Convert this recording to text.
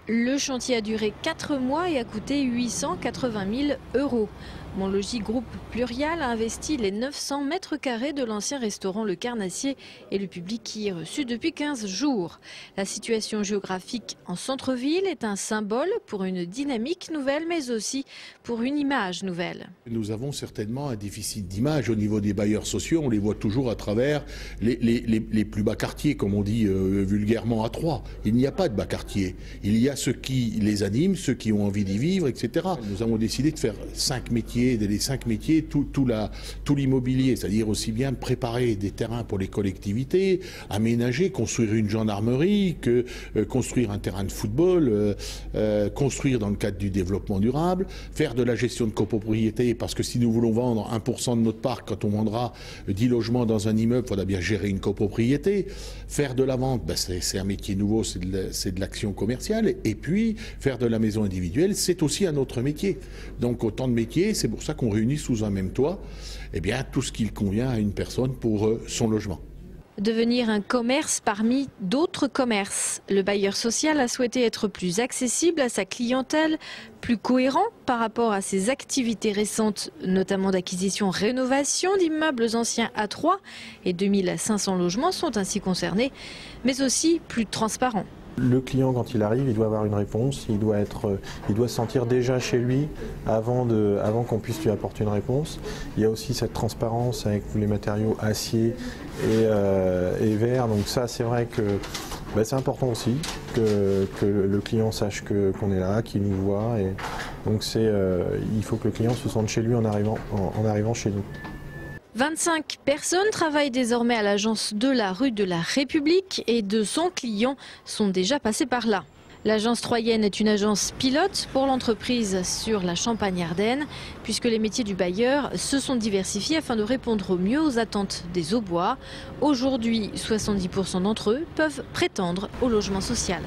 Le chantier a duré 4 mois et a coûté 880 000 €. Mon Logis Groupe Plurial a investi les 900 mètres carrés de l'ancien restaurant Le Carnassier et le public y est reçu depuis 15 jours. La situation géographique en centre-ville est un symbole pour une dynamique nouvelle, mais aussi pour une image nouvelle. Nous avons certainement un déficit d'image au niveau des bailleurs sociaux. On les voit toujours à travers les plus bas quartiers, comme on dit vulgairement à Troyes. Il n'y a pas de bas quartiers. Il y a ceux qui les animent, ceux qui ont envie d'y vivre, etc. Nous avons décidé de faire 5 métiers, les 5 métiers, tout l'immobilier, c'est-à-dire aussi bien préparer des terrains pour les collectivités, aménager, construire une gendarmerie, que construire un terrain de football, construire dans le cadre du développement durable, faire de la gestion de copropriété, parce que si nous voulons vendre 1% de notre parc, quand on vendra 10 logements dans un immeuble, il faudra bien gérer une copropriété. Faire de la vente, c'est un métier nouveau, c'est de l'action commerciale. Et puis, faire de la maison individuelle, c'est aussi un autre métier. Donc autant de métiers, c'est pour ça qu'on réunit sous un même toit tout ce qu'il convient à une personne pour son logement. Devenir un commerce parmi d'autres commerces. Le bailleur social a souhaité être plus accessible à sa clientèle, plus cohérent par rapport à ses activités récentes, notamment d'acquisition-rénovation d'immeubles anciens à Troyes, et 2500 logements sont ainsi concernés, mais aussi plus transparent. Le client, quand il arrive, il doit avoir une réponse, il doit se sentir déjà chez lui avant qu'on puisse lui apporter une réponse. Il y a aussi cette transparence avec tous les matériaux acier et verre. Donc ça, c'est vrai que c'est important aussi que le client sache qu'on est là, qu'il nous voit. Et donc il faut que le client se sente chez lui en arrivant chez nous. 25 personnes travaillent désormais à l'agence de la rue de la République et 200 clients sont déjà passés par là. L'agence troyenne est une agence pilote pour l'entreprise sur la Champagne-Ardenne, puisque les métiers du bailleur se sont diversifiés afin de répondre au mieux aux attentes des Aubois. Aujourd'hui, 70% d'entre eux peuvent prétendre au logement social.